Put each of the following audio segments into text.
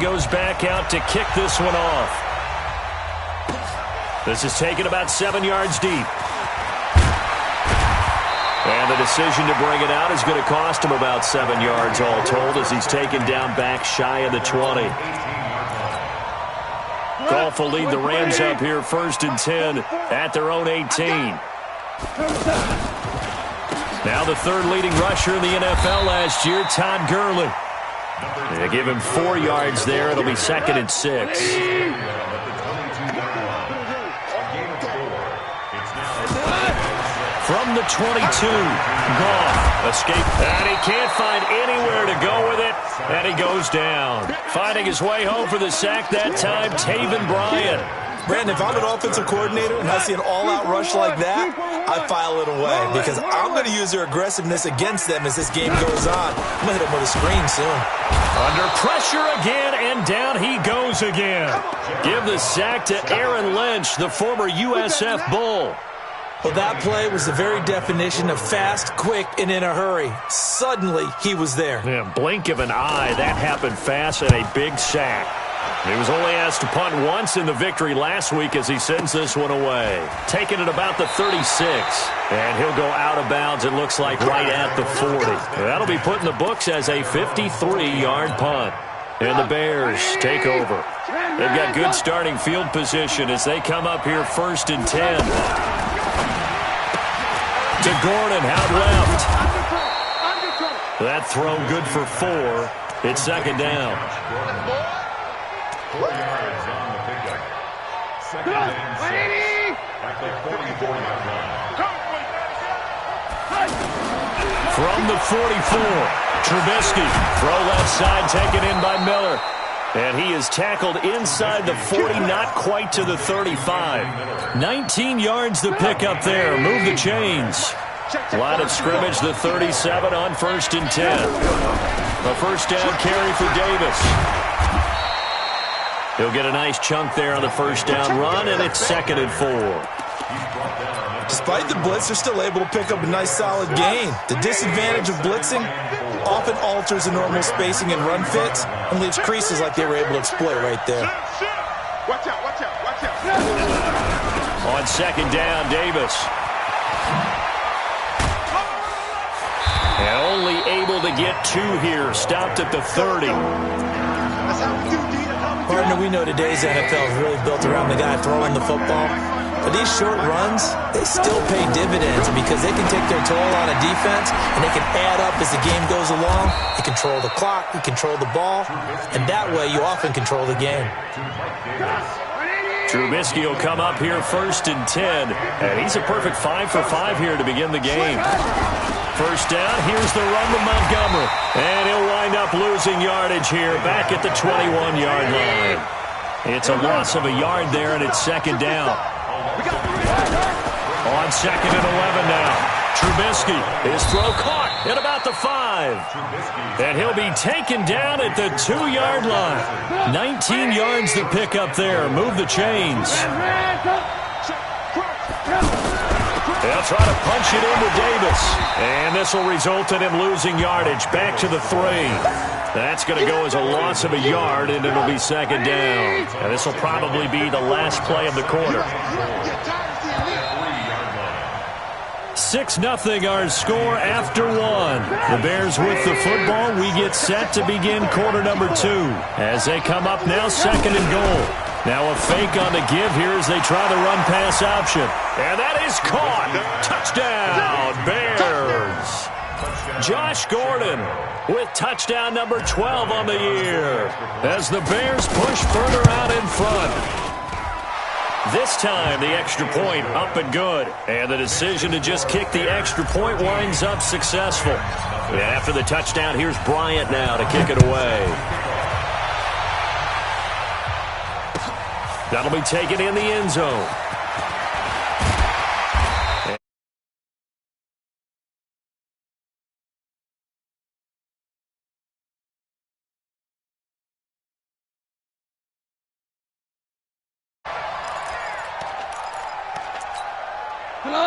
goes back out to kick this one off. This is taken about 7 yards deep. And the decision to bring it out is going to cost him about 7 yards all told as he's taken down back shy of the 20. Goff will lead the Rams up here 1st and 10 at their own 18. Now the third leading rusher in the NFL last year, Todd Gurley. They give him 4 yards there. It'll be 2nd and 6. From the 22, Goff escape, and he can't find anywhere to go with it, and he goes down. Finding his way home for the sack that time, Taven Bryan. Brandon, if I'm an offensive coordinator and I see an all-out rush like that, I file it away because I'm going to use their aggressiveness against them as this game goes on. I'm going to hit them with a screen soon. Under pressure again, and down he goes again. Give the sack to Aaron Lynch, the former USF Bull. Well, that play was the very definition of fast, quick, and in a hurry. Suddenly, he was there. Yeah, blink of an eye, that happened fast, and a big sack. He was only asked to punt once in the victory last week as he sends this one away. Taking it about the 36, and he'll go out of bounds, it looks like, right at the 40. That'll be put in the books as a 53-yard punt. And the Bears take over. They've got good starting field position as they come up here 1st and 10. To Gordon, out left. That throw good for 4. It's 2nd down. 4 yards on the pickup. 2nd and 6 at the 44-yard line. From the 44, Trubisky. Throw left side, taken in by Miller. And he is tackled inside the 40, not quite to the 35. 19 yards to pick up there. Move the chains. Line of scrimmage, the 37 on 1st and 10. A first down carry for Davis. He'll get a nice chunk there on the first down run, and it's 2nd and 4. Despite the blitz, they're still able to pick up a nice solid gain. The disadvantage of blitzing often alters the normal spacing and run fits and leaves creases like they were able to exploit right there. Watch out, watch out, watch out. On 2nd down, Davis. And only able to get 2 here. Stopped at the 30. Partner, we know today's NFL is really built around the guy throwing the football. But these short runs, they still pay dividends because they can take their toll on a defense and they can add up as the game goes along. You control the clock, you control the ball, and that way you often control the game. Trubisky will come up here 1st and 10, and he's a perfect 5 for 5 here to begin the game. First down, here's the run to Montgomery, and he'll wind up losing yardage here back at the 21-yard line. It's a loss of a yard there, and it's 2nd down. On 2nd and 11 now. Trubisky, his throw caught at about the 5. And he'll be taken down at the 2-yard line. 19 yards to pick up there. Move the chains. They'll try to punch it into Davis. And this will result in him losing yardage back to the 3. That's going to go as a loss of a yard, and it'll be 2nd down. And this will probably be the last play of the quarter. 6-0 our score after 1. The Bears with the football. We get set to begin quarter number 2. As they come up now, 2nd and goal. Now a fake on the give here as they try the run-pass option. And that is caught. Touchdown, Bears. Josh Gordon with touchdown number 12 on the year as the Bears push further out in front. This time, the extra point up and good. And the decision to just kick the extra point winds up successful. And after the touchdown, here's Bryant now to kick it away. That'll be taken in the end zone.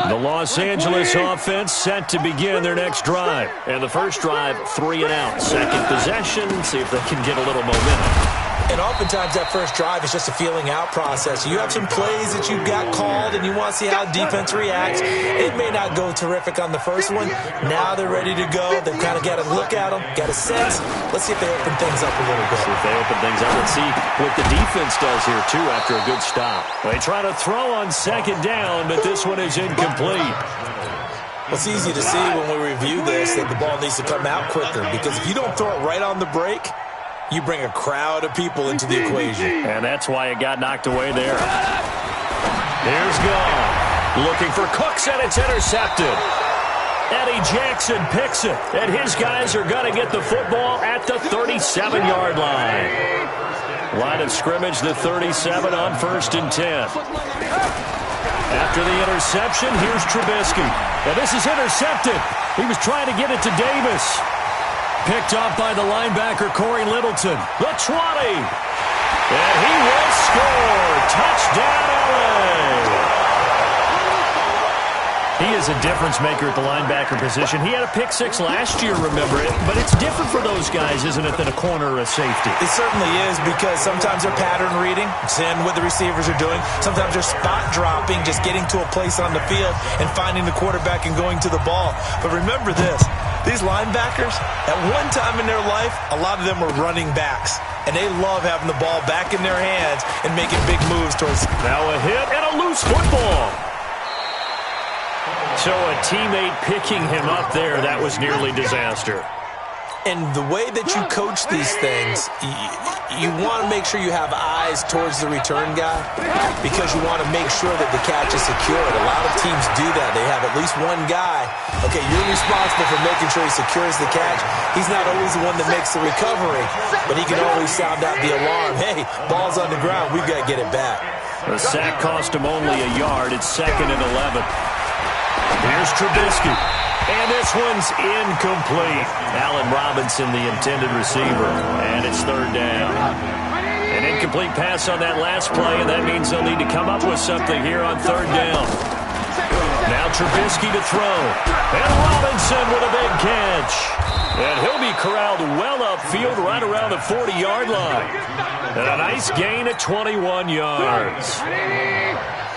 The Los Angeles offense set to begin their next drive. And the first drive, 3 and out. Second possession, see if they can get a little momentum. oftentimes that first drive is just a feeling out process. You have some plays that you've got called and you want to see how defense reacts. It may not go terrific on the first one. Now they're ready to go. They've kind of got to look at them, got a sense. Let's see if they open things up a little bit. See if they open things up. Let's see what the defense does here, too, after a good stop. They try to throw on second down, but this one is incomplete. Well, it's easy to see when we review this that the ball needs to come out quicker, because if you don't throw it right on the break, you bring a crowd of people into the equation. And that's why it got knocked away there. Here's Gone. Looking for Cooks, and it's intercepted. Eddie Jackson picks it, and his guys are going to get the football at the 37-yard line. Line of scrimmage, the 37 on 1st and 10. After the interception, here's Trubisky. And this is intercepted. He was trying to get it to Davis. Picked up by the linebacker, Corey Littleton. The 20. And he will score. Touchdown, LA. He is a difference maker at the linebacker position. He had a pick six last year, remember it. But it's different for those guys, isn't it, than a corner or a safety? It certainly is, because sometimes they're pattern reading, seeing what the receivers are doing. Sometimes they're spot dropping, just getting to a place on the field and finding the quarterback and going to the ball. But remember this, these linebackers, at one time in their life, a lot of them were running backs. And they love having the ball back in their hands and making big moves towards. Now a hit and a loose football. So a teammate picking him up there, that was nearly disaster. And the way that you coach these things, you want to make sure you have eyes towards the return guy, because you want to make sure that the catch is secured. A lot of teams do that. They have at least one guy. Okay, you're responsible for making sure he secures the catch. He's not always the one that makes the recovery, but he can always sound out the alarm. Hey, ball's on the ground. We've got to get it back. The sack cost him only a yard. It's 2nd and 11. Here's Trubisky. And this one's incomplete. Allen Robinson, the intended receiver. And it's 3rd down. An incomplete pass on that last play, and that means they'll need to come up with something here on 3rd down. Now Trubisky to throw. And Robinson with a big catch. And he'll be corralled well upfield right around the 40-yard line. And a nice gain at 21 yards.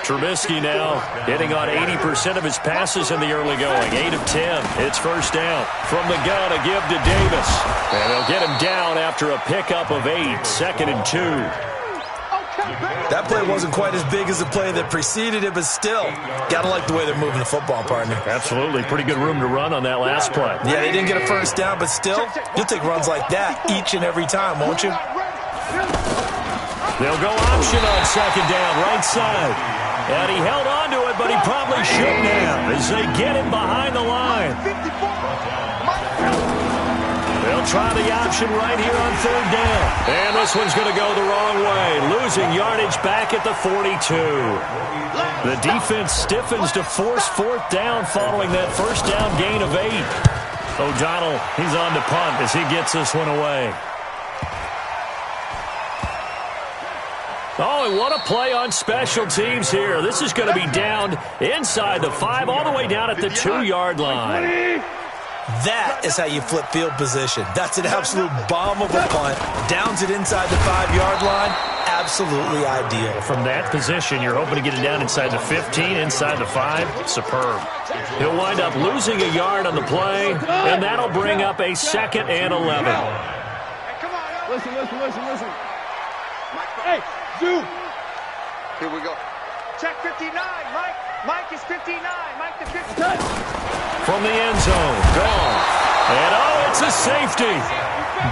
Trubisky now hitting on 80% of his passes in the early going. 8 of 10. It's 1st down. From the gun, a give to Davis. And they'll get him down after a pickup of 8. 2nd and 2. That play wasn't quite as big as the play that preceded it, but still, gotta like the way they're moving the football, partner. Absolutely. Pretty good room to run on that last play. Yeah, they didn't get a 1st down, but still, you'll take runs like that each and every time, won't you? They'll go option on 2nd down, right side. And he held on to it, but he probably shouldn't have, as they get him behind the line. They'll try the option right here on 3rd down. And this one's going to go the wrong way, losing yardage back at the 42. The defense stiffens to force 4th down following that 1st down gain of 8. O'Donnell, he's on to punt as he gets this one away. Oh, and what a play on special teams here. This is going to be down inside the 5, all the way down at the 2-yard line. That is how you flip field position. That's an absolute bomb of a punt. Downs it inside the 5-yard line. Absolutely ideal. From that position, you're hoping to get it down inside the 15, inside the 5. Superb. He'll wind up losing a yard on the play, and that'll bring up a 2nd and 11. Hey, come on. Listen. Hey, Zoo. Here we go. Check 59, Mike. Mike is 59. Mike the 59. From the end zone, Goff. And oh, it's a safety.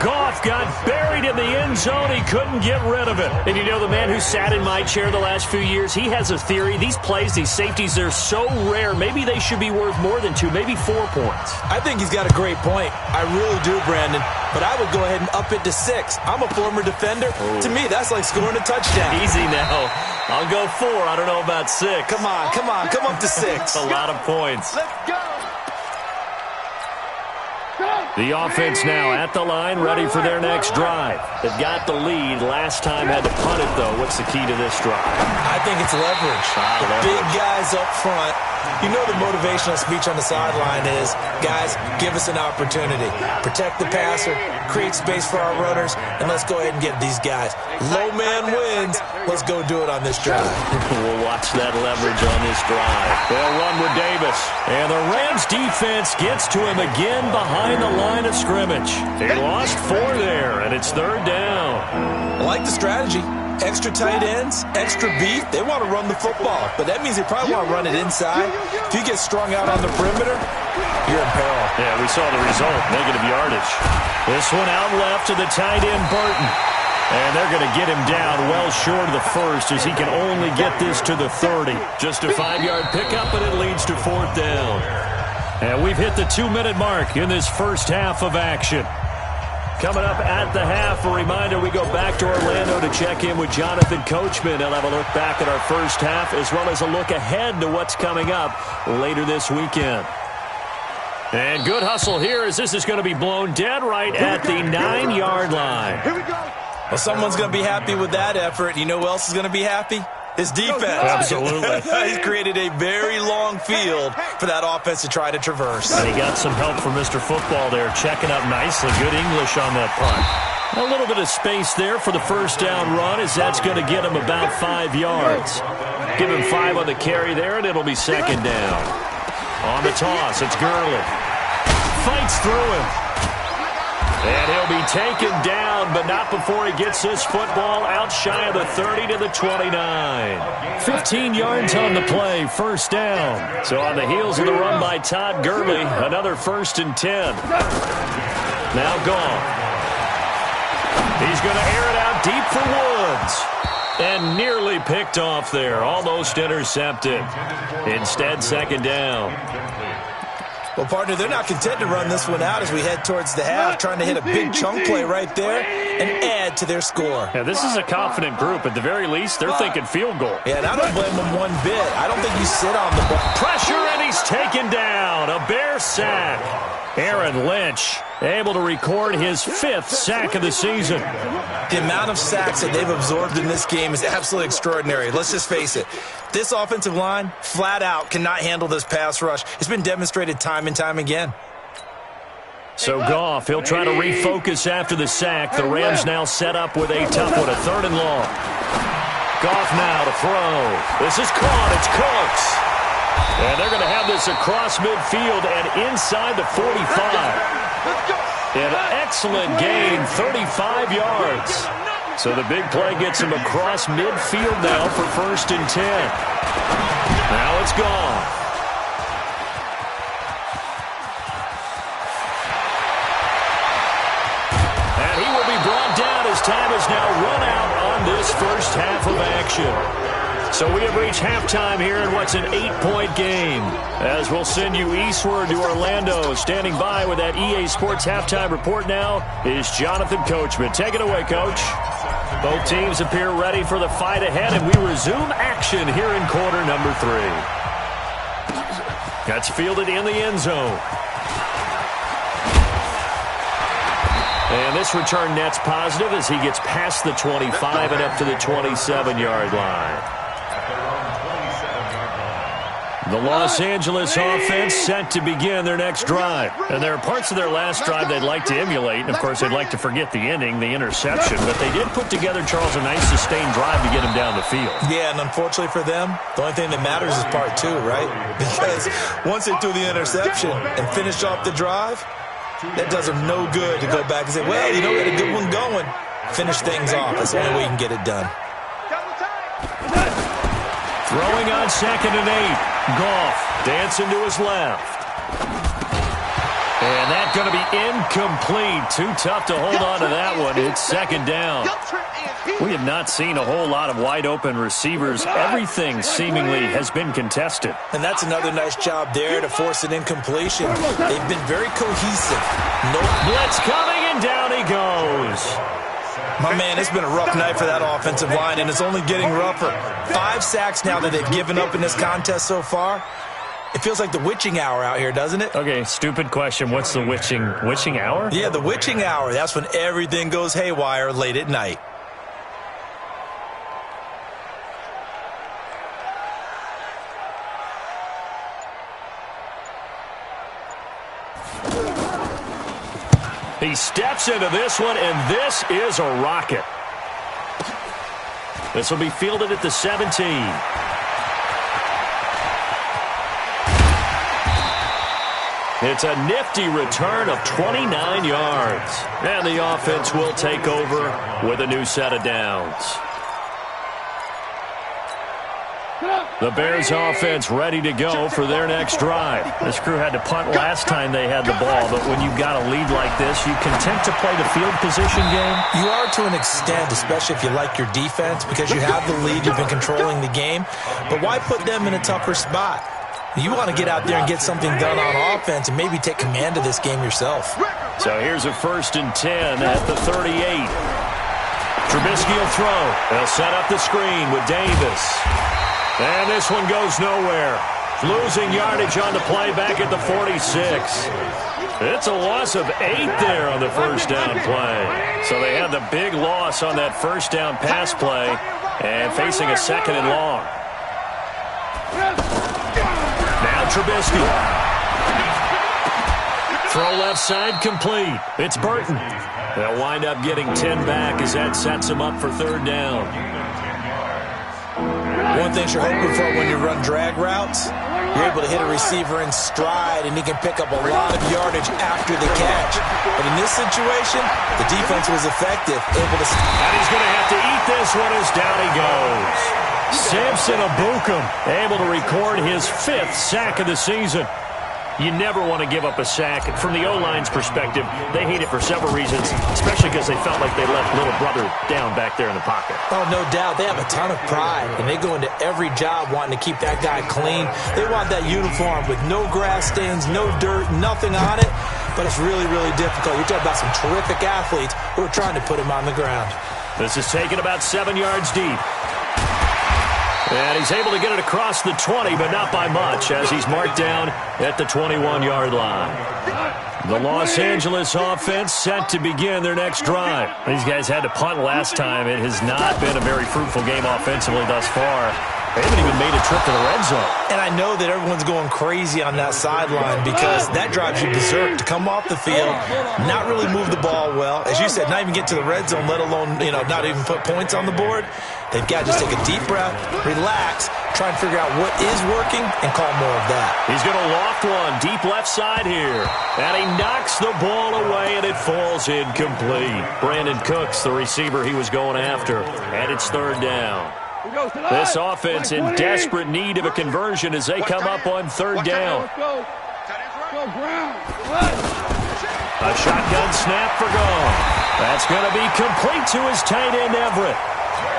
Goff got buried in the end zone. He couldn't get rid of it. And you know, the man who sat in my chair the last few years, he has a theory. These plays, these safeties, they're so rare. Maybe they should be worth more than 2, maybe 4 points. I think he's got a great point. I really do, Brandon. But I would go ahead and up it to 6. I'm a former defender. Ooh. To me, that's like scoring a touchdown. Easy now. I'll go 4. I don't know about 6. Come on. Come up to 6. A lot of points. Let's go. Go. The offense now at the line, ready for their next drive. They've got the lead. Last time had to punt it, though. What's the key to this drive? I think it's leverage. The big guys up front. You know the motivational speech on the sideline is, guys, give us an opportunity. Protect the passer, create space for our runners, and let's go ahead and get these guys. Low man wins. Let's go do it on this drive. We'll watch that leverage on this drive. They'll run with Davis. And the Rams defense gets to him again behind the line of scrimmage. They lost 4 there, and it's 3rd down. I like the strategy. Extra tight ends, extra beef. They want to run the football, but that means they probably want to run it inside. If you get strung out on the perimeter, you're in peril. Yeah, we saw the result, negative yardage. This one out left to the tight end, Burton. And they're going to get him down well short of the first as he can only get this to the 30. Just a 5-yard pickup, and it leads to 4th down. And we've hit the 2-minute mark in this first half of action. Coming up at the half, a reminder, we go back to Orlando to check in with Jonathan Coachman. He'll have a look back at our first half as well as a look ahead to what's coming up later this weekend. And good hustle here as this is going to be blown dead right at the 9-yard line. Here we go. Well, someone's going to be happy with that effort. You know who else is going to be happy? His defense. Absolutely. He's created a very long field for that offense to try to traverse. And he got some help from Mr. Football there, checking up nicely. Good English on that punt. A little bit of space there for the first down run as that's going to get him about 5 yards. Give him 5 on the carry there, and it'll be 2nd down. On the toss, it's Gurley. Fights through him. And he'll be taken down, but not before he gets this football out shy of the 30 to the 29. 15 yards on the play, 1st down. So on the heels of the run by Todd Gurley, another 1st and 10. Now Goff. He's going to air it out deep for Woods. And nearly picked off there, almost intercepted. Instead, 2nd down. Well, partner, they're not content to run this one out as we head towards the half, trying to hit a big chunk play right there and add to their score. Yeah, this is a confident group. At the very least, they're thinking field goal. Yeah, and I don't blame them one bit. I don't think you sit on the ball. Pressure, and he's taken down. A Bear sack. Aaron Lynch able to record his 5th sack of the season. The amount of sacks that they've absorbed in this game is absolutely extraordinary. Let's just face it. This offensive line, flat out, cannot handle this pass rush. It's been demonstrated time and time again. So Goff, he'll try to refocus after the sack. The Rams now set up with a tough one, a 3rd and long. Goff now to throw. This is caught. It's Cooks. And they're going to have this across midfield and inside the 45. An excellent gain, 35 yards. So the big play gets him across midfield now for 1st and 10. Now it's gone. And he will be brought down as time is now run out on this first half of action. So we have reached halftime here in what's an 8-point game. As we'll send you eastward to Orlando. Standing by with that EA Sports halftime report now is Jonathan Coachman. Take it away, Coach. Both teams appear ready for the fight ahead, and we resume action here in quarter number 3. That's fielded in the end zone. And this return net's positive as he gets past the 25 and up to the 27-yard line. The Los Angeles offense set to begin their next drive. And there are parts of their last drive they'd like to emulate. And, of course, they'd like to forget the ending, the interception. But they did put together, Charles, a nice sustained drive to get him down the field. Yeah, and unfortunately for them, the only thing that matters is part 2, right? Because once they threw the interception and finished off the drive, that does them no good to go back and say, well, you know, we had a good one going. Finish things off. That's the only way you can get it done. Throwing on 2nd and 8. Goff dancing to his left. And that's going to be incomplete. Too tough to hold on to that one. It's 2nd down. We have not seen a whole lot of wide-open receivers. Everything seemingly has been contested. And that's another nice job there to force an incompletion. They've been very cohesive. No blitz coming, and down he goes. My man, it's been a rough night for that offensive line, and it's only getting rougher. 5 sacks now that they've given up in this contest so far. It feels like the witching hour out here, doesn't it? Okay, stupid question. What's the witching hour? Yeah, the witching hour. That's when everything goes haywire late at night. He steps into this one, and this is a rocket. This will be fielded at the 17. It's a nifty return of 29 yards. And the offense will take over with a new set of downs. The Bears offense ready to go for their next drive. This crew had to punt last time they had the ball, but when you've got a lead like this, you content to play the field position game? You are to an extent, especially if you like your defense, because you have the lead, you've been controlling the game. But why put them in a tougher spot? You want to get out there and get something done on offense and maybe take command of this game yourself. So here's a 1st and 10 at the 38. Trubisky will throw. They'll set up the screen with Davis. And this one goes nowhere. Losing yardage on the play back at the 46. It's a loss of 8 there on the first down play. So they had the big loss on that first down pass play and facing a 2nd and long. Now Trubisky. Throw left side complete. It's Burton. They'll wind up getting 10 back as that sets them up for 3rd down. One thing you're hoping for when you run drag routes, you're able to hit a receiver in stride, and he can pick up a lot of yardage after the catch. But in this situation, the defense was effective, able to... And he's going to have to eat this one as down he goes. Samson Ebukam able to record his 5th sack of the season. You never want to give up a sack. From the O-line's perspective, they hate it for several reasons, especially because they felt like they left little brother down back there in the pocket. Oh, no doubt. They have a ton of pride, and they go into every job wanting to keep that guy clean. They want that uniform with no grass stains, no dirt, nothing on it. But it's really, really difficult. You're talking about some terrific athletes who are trying to put him on the ground. This is taken about 7 yards deep. And he's able to get it across the 20, but not by much, as he's marked down at the 21-yard line. The Los Angeles offense set to begin their next drive. These guys had to punt last time. It has not been a very fruitful game offensively thus far. They haven't even made a trip to the red zone. And I know that everyone's going crazy on that sideline because that drives you berserk to come off the field, not really move the ball well. As you said, not even get to the red zone, let alone, not even put points on the board. They've got to just take a deep breath, relax, try and figure out what is working, and call more of that. He's going to loft one deep left side here. And he knocks the ball away, and it falls incomplete. Brandon Cooks, the receiver he was going after. And it's 3rd down. This offense in desperate need of a conversion as they come up on 3rd down. A shotgun snap for Goff. That's going to be complete to his tight end, Everett.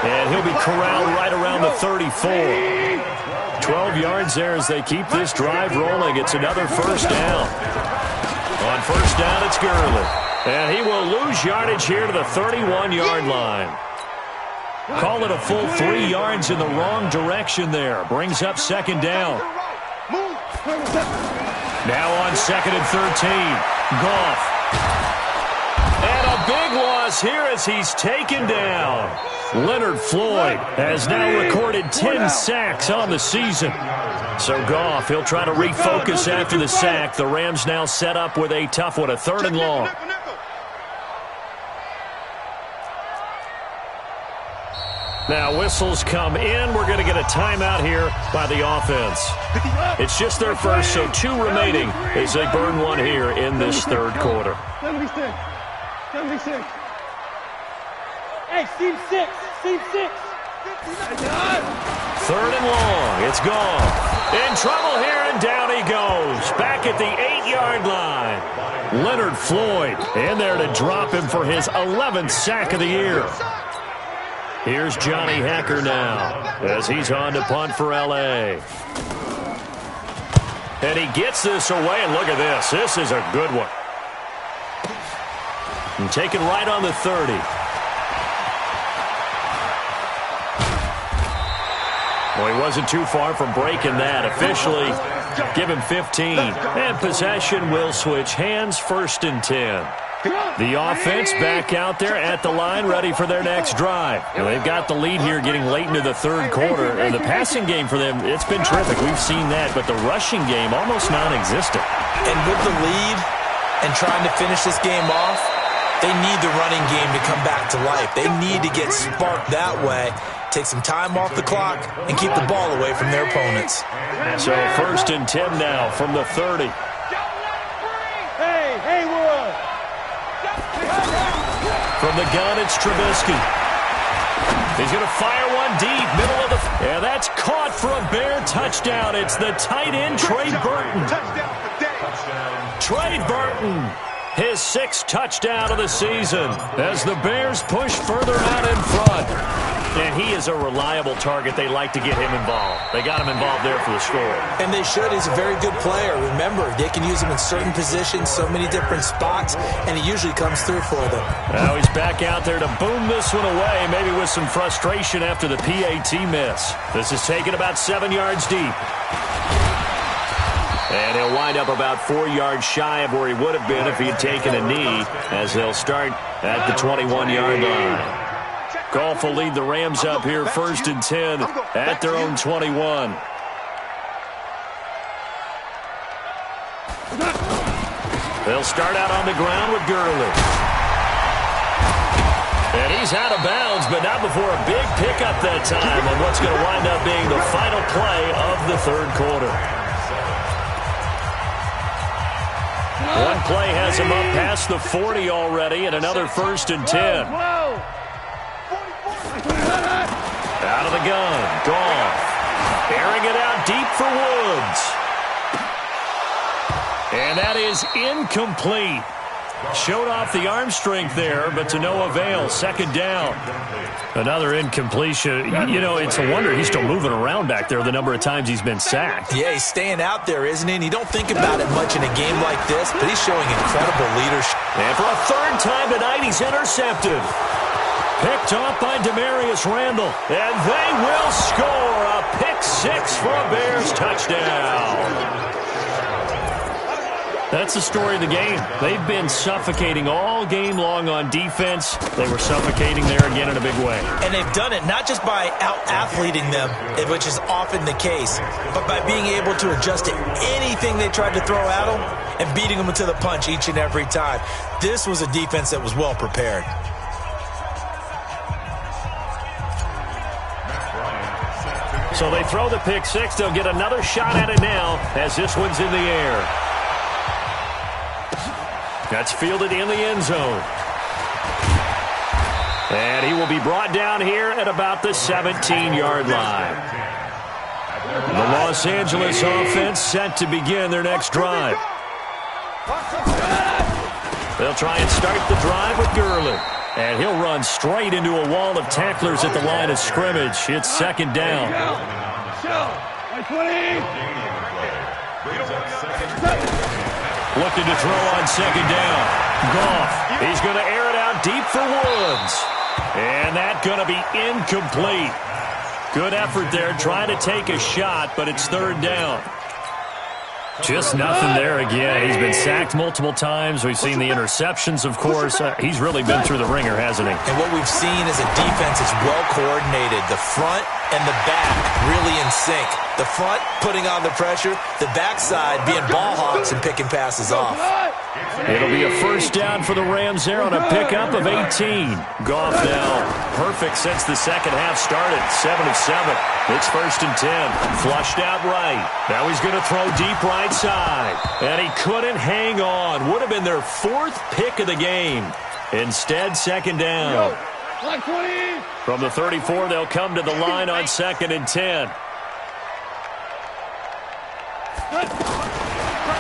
And he'll be corralled right around the 34. 12 yards there as they keep this drive rolling. It's another 1st down. On 1st down, it's Gurley. And he will lose yardage here to the 31-yard line. Call it a full 3 yards in the wrong direction there. Brings up 2nd down. Now on 2nd and 13. Goff. And a big loss here as he's taken down. Leonard Floyd has now recorded 10 sacks on the season. So Goff, he'll try to refocus after the sack. The Rams now set up with a tough one, a 3rd and long. Now whistles come in. We're going to get a timeout here by the offense. It's just their first, so 2 remaining as they burn one here in this 3rd quarter. 76. Hey, Steve 6. Steve 6. 3rd and long. It's gone. In trouble here, and down he goes. Back at the 8-yard line. Leonard Floyd in there to drop him for his 11th sack of the year. Here's Johnny Hekker now as he's on to punt for L.A. And he gets this away, and look at this. This is a good one. And taken right on the 30. Well, he wasn't too far from breaking that. Officially, give him 15. And possession will switch hands, 1st and 10. The offense back out there at the line, ready for their next drive. Now, they've got the lead here getting late into the third quarter. And the passing game for them, it's been terrific. We've seen that. But the rushing game, almost non-existent. And with the lead and trying to finish this game off, they need the running game to come back to life. They need to get sparked that way, take some time off the clock, and keep the ball away from their opponents. So 1st and 10 now from the 30. Hey, Haywood! From the gun, it's Trubisky. He's going to fire one deep, middle of the... Yeah, that's caught for a Bear touchdown. It's the tight end, Trey Burton. Trey Burton, his 6th touchdown of the season as the Bears push further out in front. And he is a reliable target. They like to get him involved. They got him involved there for the score. And they should. He's a very good player. Remember, they can use him in certain positions, so many different spots, and he usually comes through for them. Now he's back out there to boom this one away, maybe with some frustration after the PAT miss. This is taken about 7 yards deep. And he'll wind up about 4 yards shy of where he would have been if he had taken a knee, as they'll start at the 21-yard line. Goff will lead the Rams up here 1st and 10 at their own 21. They'll start out on the ground with Gurley. And he's out of bounds, but not before a big pickup that time on what's going to wind up being the final play of the third quarter. One play has him up past the 40 already, and another 1st and 10. Out of the gun, Goff. Airing it out deep for Woods. And that is incomplete. Showed off the arm strength there, but to no avail. 2nd down. Another incompletion. You know, it's a wonder he's still moving around back there the number of times he's been sacked. Yeah, he's staying out there, isn't he? And you don't think about it much in a game like this, but he's showing incredible leadership. And for a 3rd time tonight, he's intercepted. Picked off by Demarius Randall. And they will score a pick-6 for a Bears touchdown. That's the story of the game. They've been suffocating all game long on defense. They were suffocating there again in a big way. And they've done it not just by out-athleting them, which is often the case, but by being able to adjust to anything they tried to throw at them and beating them to the punch each and every time. This was a defense that was well prepared. So they throw the pick-6. They'll get another shot at it now as this one's in the air. That's fielded in the end zone. And he will be brought down here at about the 17-yard line. The Los Angeles offense set to begin their next drive. They'll try and start the drive with Gurley. And he'll run straight into a wall of tacklers at the line of scrimmage. It's 2nd down. Looking to throw on 2nd down. Goff, he's going to air it out deep for Woods. And that's going to be incomplete. Good effort there, trying to take a shot, but it's 3rd down. Just nothing there again. He's been sacked multiple times. We've seen the interceptions, of course. He's really been through the ringer, hasn't he? And what we've seen is a defense that's well coordinated. The front and the back really in sync. The front putting on the pressure, the backside being ball hawks and picking passes off. It'll be a 1st down for the Rams there on a pickup of 18. Goff now perfect since the second half started. 7 of 7. It's 1st and 10. Flushed out right. Now he's going to throw deep right side. And he couldn't hang on. Would have been their 4th pick of the game. Instead, 2nd down. From the 34, they'll come to the line on 2nd and 10.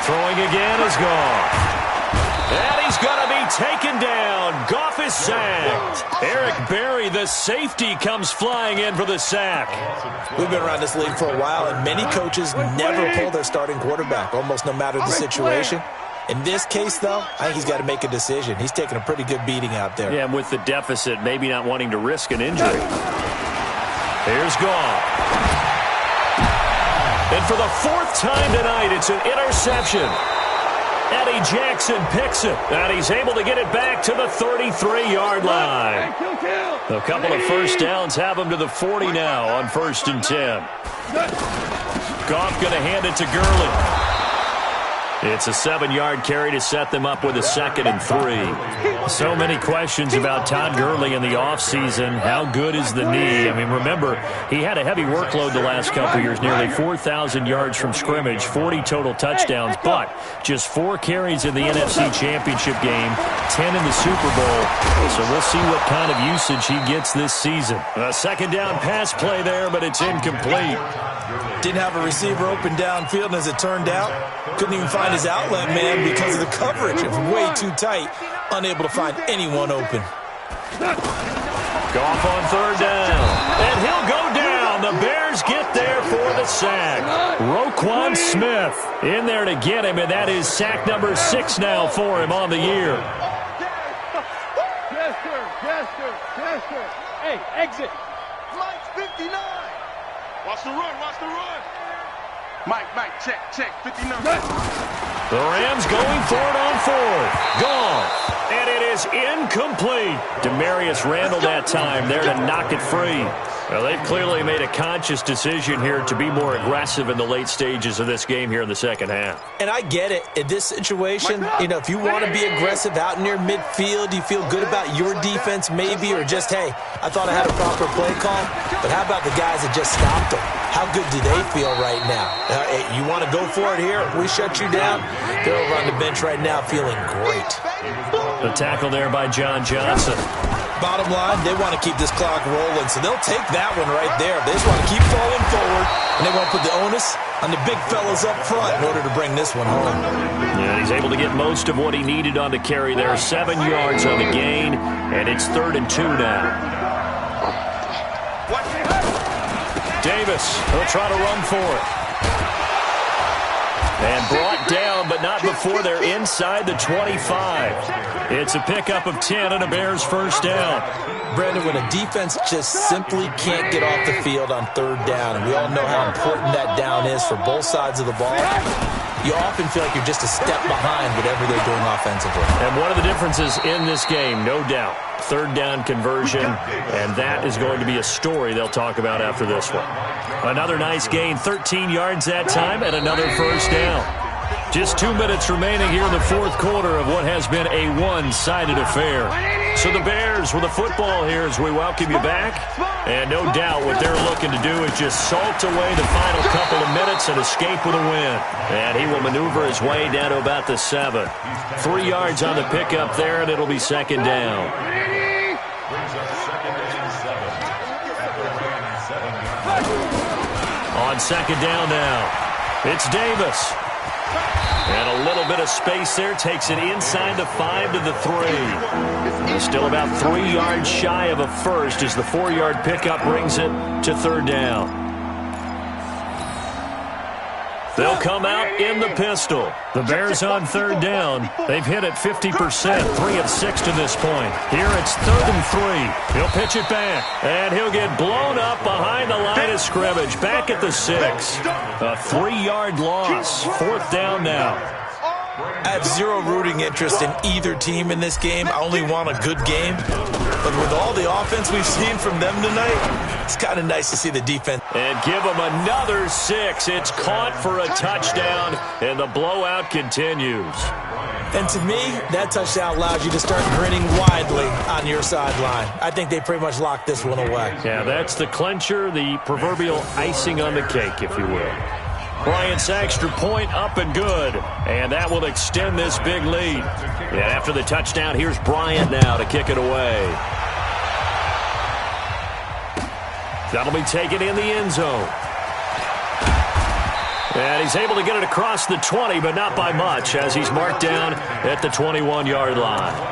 Throwing again is Goff. And he's going to be taken down. Goff is sacked. Eric Berry, the safety, comes flying in for the sack. We've been around this league for a while, and many coaches never pull their starting quarterback, almost no matter the situation. In this case, though, I think he's got to make a decision. He's taking a pretty good beating out there. Yeah, and with the deficit, maybe not wanting to risk an injury. Here's Goff. And for the fourth time tonight, it's an interception. Eddie Jackson picks it, and he's able to get it back to the 33-yard line. A couple of first downs have him to the 40 now on 1st and 10. Goff going to hand it to Gurley. It's a 7-yard carry to set them up with a 2nd and 3. So many questions about Todd Gurley in the offseason. How good is the knee? I mean, remember, he had a heavy workload the last couple years, nearly 4,000 yards from scrimmage, 40 total touchdowns, but just 4 carries in the NFC Championship game, 10 in the Super Bowl. So we'll see what kind of usage he gets this season. A 2nd down pass play there, but it's incomplete. Didn't have a receiver open downfield, and as it turned out, couldn't even find his outlet man because of the coverage. It was way too tight, unable to find anyone open. Goff on 3rd down, and he'll go down. The Bears get there for the sack. Roquan Smith in there to get him, and that is sack number 6 now for him on the year. Yes, sir. Yes, sir. Yes, sir. Hey, exit. Mike's 59. Watch the run, watch the run. Mike, check, 59. The Rams going for it on 4th. Goff. And it is incomplete. Demarius Randall that time there to knock it free. Well, they've clearly made a conscious decision here to be more aggressive in the late stages of this game here in the second half. And I get it. In this situation, if you want to be aggressive out near midfield, you feel good about your defense maybe, or just, hey, I thought I had a proper play call. But how about the guys that just stopped them? How good do they feel right now? Hey, you want to go for it here? We shut you down? They're over on the bench right now feeling great. The tackle there by John Johnson. Bottom line, they want to keep this clock rolling, so they'll take that one right there. They just want to keep falling forward, and they want to put the onus on the big fellas up front in order to bring this one home. Yeah, he's able to get most of what he needed on the carry there. 7 yards on the gain, and it's 3rd and 2 now. Davis, he'll try to run for it. And brought down, but not before they're inside the 25. It's a pickup of 10 and a Bears first down. Brandon, when a defense just simply can't get off the field on 3rd down, and we all know how important that down is for both sides of the ball, you often feel like you're just a step behind whatever they're doing offensively. And one of the differences in this game, no doubt, 3rd down conversion, and that is going to be a story they'll talk about after this one. Another nice gain, 13 yards that time, and another first down. Just 2 minutes remaining here in the 4th quarter of what has been a one-sided affair. So the Bears with the football here as we welcome you back. And no doubt what they're looking to do is just salt away the final couple of minutes and escape with a win. And he will maneuver his way down to about the 7. 3 yards on the pickup there, and it'll be 2nd down. On 2nd down now, it's Davis. And a little bit of space there, takes it inside the 5 to the 3. Still about 3 yards shy of a first as the 4-yard pickup brings it to 3rd down. They'll come out in the pistol. The Bears on 3rd down. They've hit it 50%, 3 of 6 to this point. Here it's 3rd and 3. He'll pitch it back, and he'll get blown up behind the line of scrimmage. Back at the 6. A 3-yard loss. 4th down now. I have zero rooting interest in either team in this game. I only want a good game. But with all the offense we've seen from them tonight, it's kind of nice to see the defense. And give them another 6. It's caught for a touchdown, and the blowout continues. And to me, that touchdown allows you to start grinning widely on your sideline. I think they pretty much locked this one away. Yeah, that's the clincher, the proverbial icing on the cake, if you will. Bryant's extra point up and good, and that will extend this big lead. And after the touchdown, here's Bryant now to kick it away. That'll be taken in the end zone. And he's able to get it across the 20, but not by much, as he's marked down at the 21-yard line.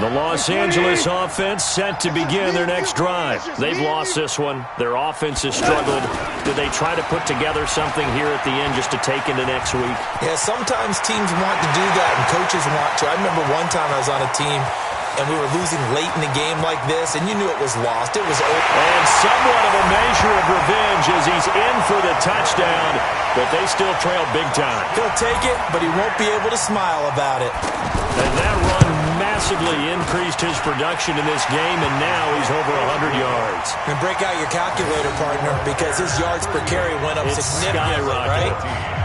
The Los Angeles offense set to begin their next drive. They've lost this one. Their offense has struggled. Did they try to put together something here at the end just to take into next week? Yeah, sometimes teams want to do that and coaches want to. I remember one time I was on a team and we were losing late in the game like this, and you knew it was lost. It was over. And somewhat of a measure of revenge as he's in for the touchdown, but they still trail big time. He'll take it, but he won't be able to smile about it. And that run massively increased his production in this game, and now he's over 100 yards. And break out your calculator, partner, because his yards per carry went up significantly, right?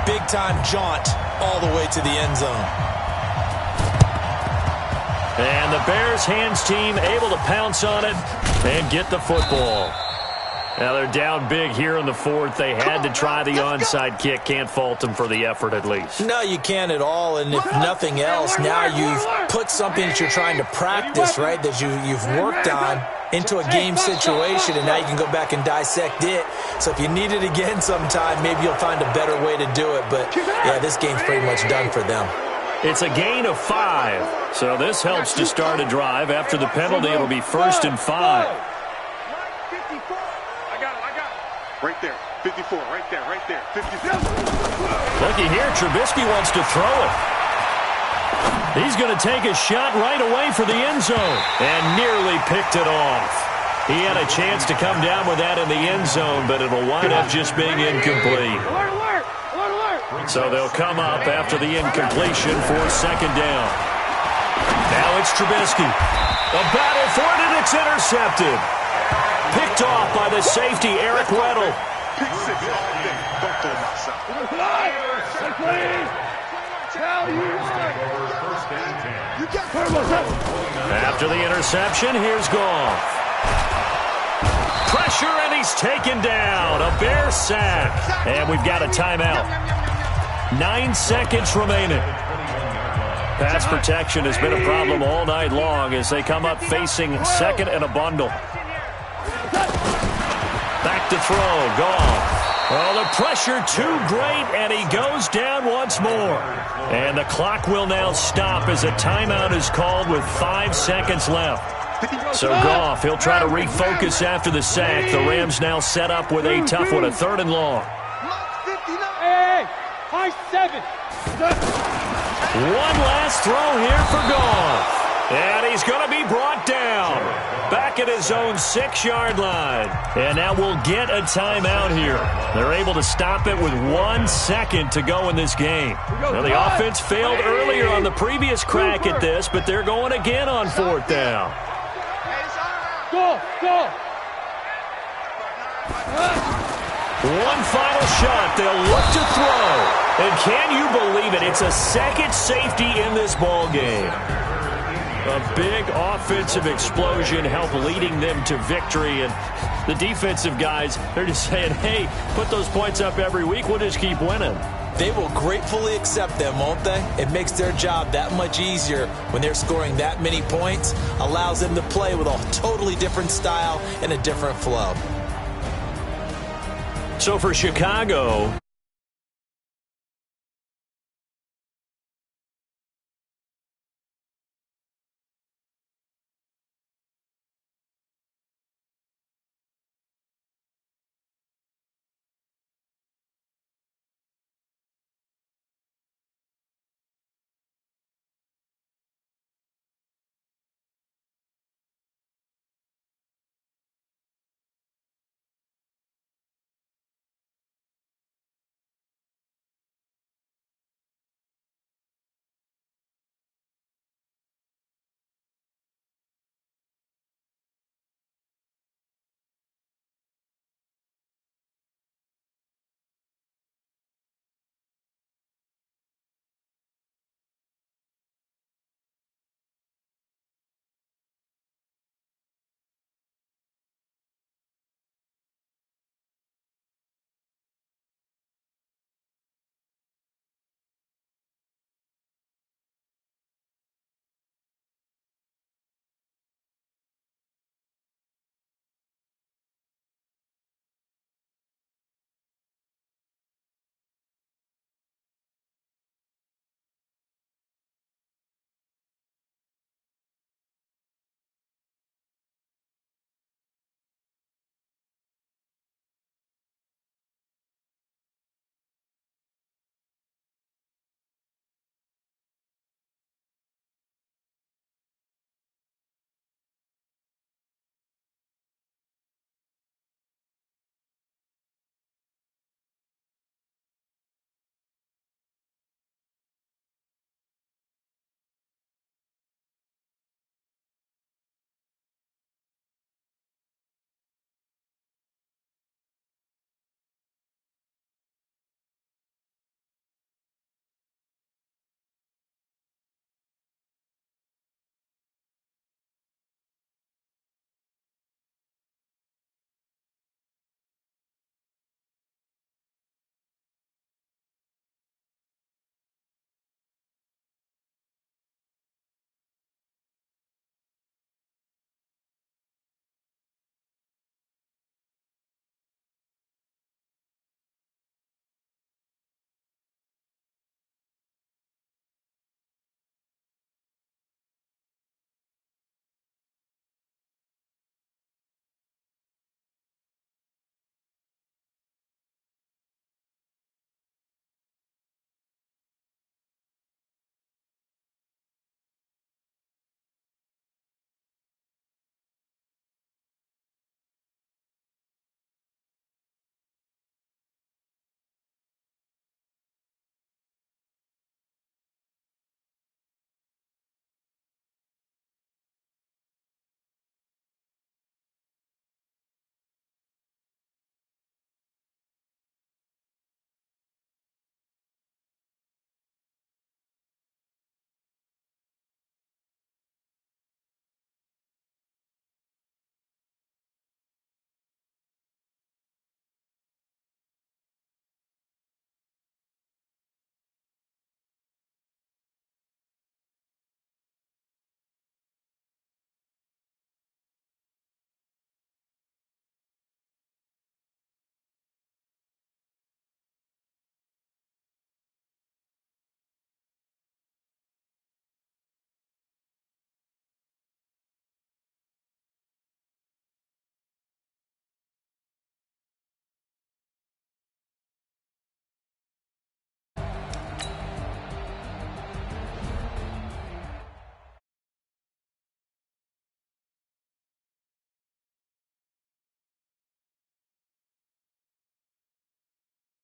Big-time jaunt all the way to the end zone. And the Bears hands team able to pounce on it and get the football. Now they're down big here in the fourth. They had to try the onside kick. Can't fault them for the effort at least. No, you can't at all. And if nothing else, now you've put something that you're trying to practice, right, that you've worked on into a game situation, and now you can go back and dissect it. So if you need it again sometime, maybe you'll find a better way to do it. But, yeah, this game's pretty much done for them. It's a gain of 5. So this helps to start a drive. After the penalty, it'll be 1st and 5. Right there, 54, right there, 54. Looky here, Trubisky wants to throw it. He's going to take a shot right away for the end zone and nearly picked it off. He had a chance to come down with that in the end zone, but it'll wind up just being incomplete. So they'll come up after the incompletion for 2nd down. Now it's Trubisky. A battle for it, and it's intercepted. Picked off by the safety, Eric Weddle. Pick 6 all day. Don't throw my son. After the interception, here's Goff. Pressure, and he's taken down. A Bear sack. And we've got a timeout. 9 seconds remaining. Pass protection has been a problem all night long as they come up facing 2nd and a bundle. Back to throw, Goff. Oh, the pressure too great, and he goes down once more. And the clock will now stop as a timeout is called with 5 seconds left. So Goff, he'll try to refocus after the sack. The Rams now set up with a tough one, a 3rd and long. Hey, high 7. One last throw here for Goff. And he's going to be brought down. Back at his own 6-yard line. And now we'll get a timeout here. They're able to stop it with 1 second to go in this game. Now, the offense failed earlier on the previous crack at this, but they're going again on 4th down. Go. One final shot. They'll look to throw. And can you believe it? It's a second safety in this ball game. A big offensive explosion helped leading them to victory. And the defensive guys, they're just saying, hey, put those points up every week. We'll just keep winning. They will gratefully accept them, won't they? It makes their job that much easier when they're scoring that many points. Allows them to play with a totally different style and a different flow. So for Chicago,